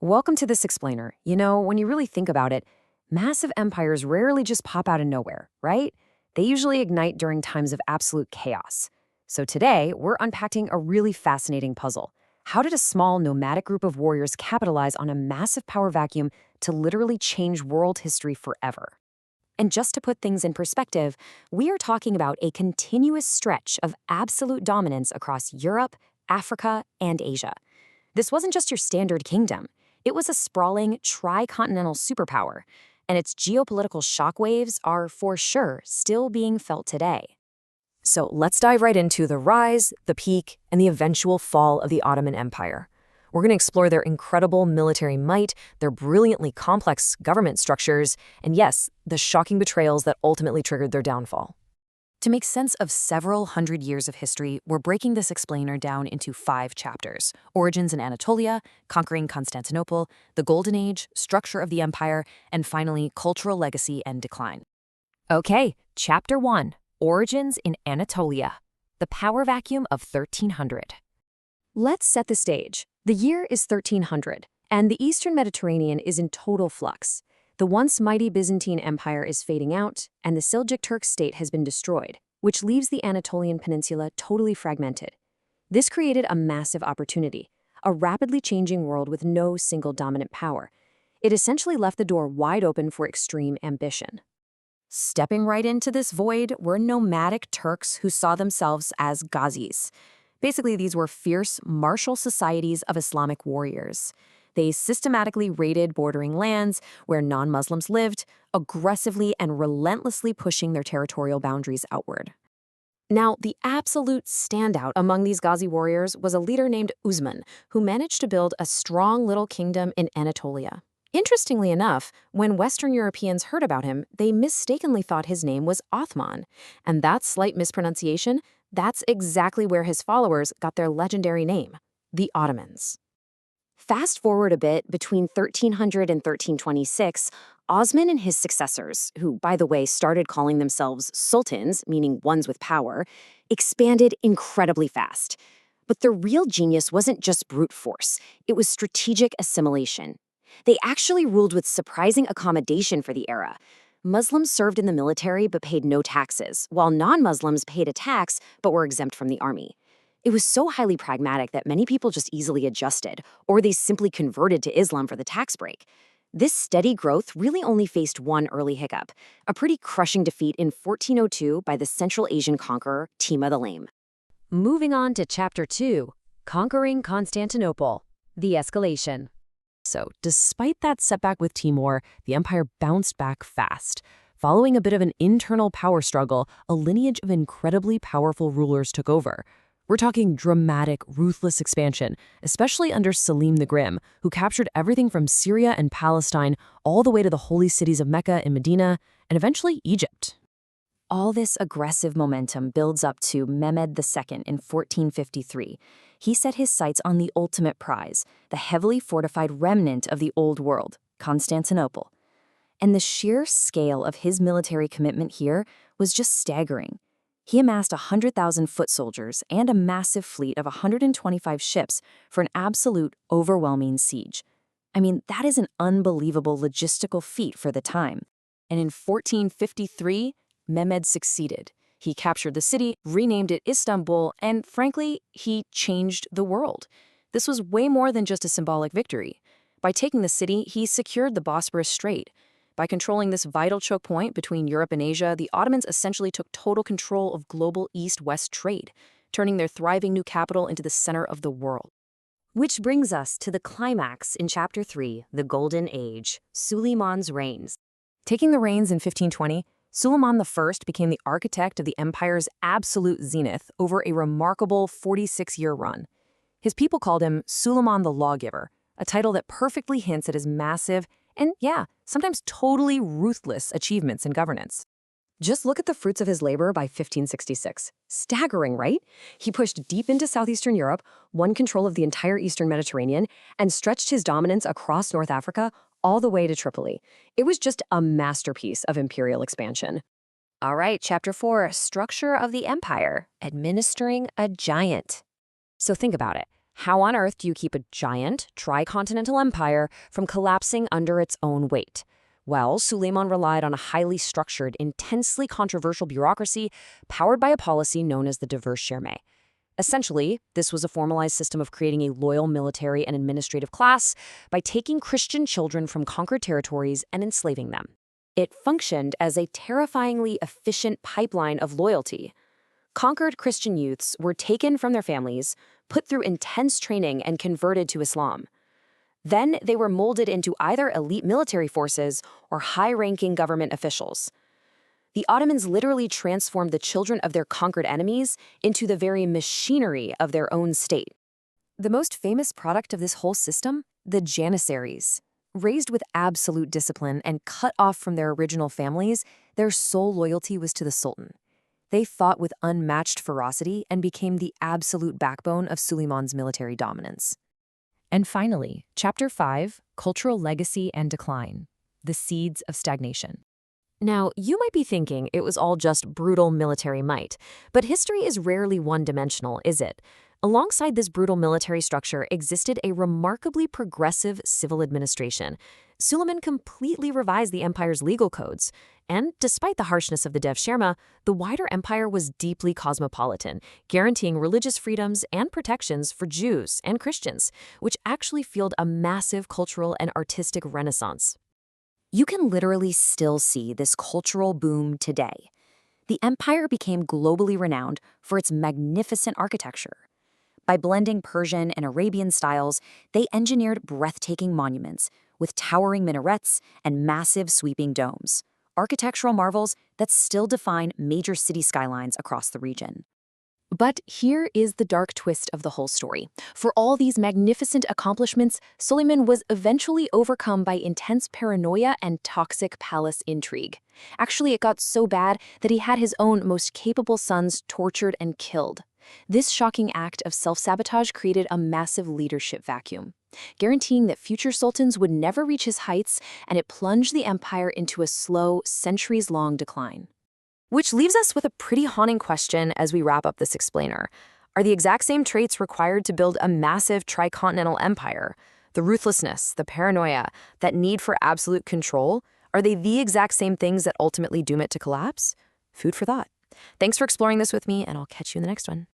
Welcome to this explainer. When you really think about it, massive empires rarely just pop out of nowhere, right? They usually ignite during times of absolute chaos. So today, we're unpacking a really fascinating puzzle. How did a small nomadic group of warriors capitalize on a massive power vacuum to literally change world history forever? And just to put things in perspective, we are talking about a continuous stretch of absolute dominance across Europe, Africa, and Asia. This wasn't just your standard kingdom. It was a sprawling, tri-continental superpower, and its geopolitical shockwaves are, for sure, still being felt today. So let's dive right into the rise, the peak, and the eventual fall of the Ottoman Empire. We're going to explore their incredible military might, their brilliantly complex government structures, and yes, the shocking betrayals that ultimately triggered their downfall. To make sense of several hundred years of history, we're breaking this explainer down into 5 chapters: origins in Anatolia, conquering Constantinople, the Golden Age, structure of the empire, and finally, cultural legacy and decline. Okay, Chapter 1, Origins in Anatolia, the power vacuum of 1300. Let's set the stage. The year is 1300, and the Eastern Mediterranean is in total flux. The once mighty Byzantine Empire is fading out, and the Seljuk Turk state has been destroyed, which leaves the Anatolian peninsula totally fragmented. This created a massive opportunity, a rapidly changing world with no single dominant power. It essentially left the door wide open for extreme ambition. Stepping right into this void were nomadic Turks who saw themselves as Ghazis. Basically, these were fierce, martial societies of Islamic warriors. They systematically raided bordering lands where non-Muslims lived, aggressively and relentlessly pushing their territorial boundaries outward. Now, the absolute standout among these Ghazi warriors was a leader named Osman, who managed to build a strong little kingdom in Anatolia. Interestingly enough, when Western Europeans heard about him, they mistakenly thought his name was Othman, and that slight mispronunciation, that's exactly where his followers got their legendary name, the Ottomans. Fast forward a bit, between 1300 and 1326, Osman and his successors, who, by the way, started calling themselves sultans, meaning ones with power, expanded incredibly fast. But their real genius wasn't just brute force, it was strategic assimilation. They actually ruled with surprising accommodation for the era. Muslims served in the military but paid no taxes, while non-Muslims paid a tax but were exempt from the army. It was so highly pragmatic that many people just easily adjusted, or they simply converted to Islam for the tax break. This steady growth really only faced one early hiccup, a pretty crushing defeat in 1402 by the Central Asian conqueror Timur the Lame. Moving on to Chapter 2, Conquering Constantinople, the escalation. So, despite that setback with Timur, the empire bounced back fast. Following a bit of an internal power struggle, a lineage of incredibly powerful rulers took over. We're talking dramatic, ruthless expansion, especially under Selim the Grim, who captured everything from Syria and Palestine all the way to the holy cities of Mecca and Medina, and eventually Egypt. All this aggressive momentum builds up to Mehmed II in 1453. He set his sights on the ultimate prize, the heavily fortified remnant of the Old World, Constantinople. And the sheer scale of his military commitment here was just staggering. He amassed 100,000 foot soldiers and a massive fleet of 125 ships for an absolute overwhelming siege. I mean, that is an unbelievable logistical feat for the time. And in 1453, Mehmed succeeded. He captured the city, renamed it Istanbul, and frankly, he changed the world. This was way more than just a symbolic victory. By taking the city, he secured the Bosporus Strait. By controlling this vital choke point between Europe and Asia, the Ottomans essentially took total control of global east-west trade, turning their thriving new capital into the center of the world. Which brings us to the climax in Chapter 3, the Golden Age, Suleiman's reigns. Taking the reins in 1520, Suleiman I became the architect of the empire's absolute zenith over a remarkable 46-year run. His people called him Suleiman the Lawgiver, a title that perfectly hints at his massive and, sometimes totally ruthless achievements in governance. Just look at the fruits of his labor by 1566. Staggering, right? He pushed deep into southeastern Europe, won control of the entire eastern Mediterranean, and stretched his dominance across North Africa all the way to Tripoli. It was just a masterpiece of imperial expansion. All right, Chapter 4, Structure of the Empire, Administering a Giant. So think about it. How on earth do you keep a giant, tricontinental empire from collapsing under its own weight? Well, Suleiman relied on a highly structured, intensely controversial bureaucracy powered by a policy known as the diverse Shermay. Essentially, this was a formalized system of creating a loyal military and administrative class by taking Christian children from conquered territories and enslaving them. It functioned as a terrifyingly efficient pipeline of loyalty. Conquered Christian youths were taken from their families, put through intense training, and converted to Islam. Then they were molded into either elite military forces or high-ranking government officials. The Ottomans literally transformed the children of their conquered enemies into the very machinery of their own state. The most famous product of this whole system? The Janissaries. Raised with absolute discipline and cut off from their original families, their sole loyalty was to the Sultan. They fought with unmatched ferocity and became the absolute backbone of Suleiman's military dominance. And finally, Chapter 5, Cultural Legacy and Decline, the Seeds of Stagnation. Now, you might be thinking it was all just brutal military might, but history is rarely one-dimensional, is it? Alongside this brutal military structure existed a remarkably progressive civil administration. Suleiman completely revised the empire's legal codes, and despite the harshness of the Devshirme, the wider empire was deeply cosmopolitan, guaranteeing religious freedoms and protections for Jews and Christians, which actually fueled a massive cultural and artistic renaissance. You can literally still see this cultural boom today. The empire became globally renowned for its magnificent architecture. By blending Persian and Arabian styles, they engineered breathtaking monuments with towering minarets and massive sweeping domes, architectural marvels that still define major city skylines across the region. But here is the dark twist of the whole story. For all these magnificent accomplishments, Suleiman was eventually overcome by intense paranoia and toxic palace intrigue. Actually, it got so bad that he had his own most capable sons tortured and killed. This shocking act of self-sabotage created a massive leadership vacuum, guaranteeing that future sultans would never reach his heights, and it plunged the empire into a slow, centuries-long decline. Which leaves us with a pretty haunting question as we wrap up this explainer. Are the exact same traits required to build a massive tricontinental empire? The ruthlessness, the paranoia, that need for absolute control, are they the exact same things that ultimately doom it to collapse? Food for thought. Thanks for exploring this with me, and I'll catch you in the next one.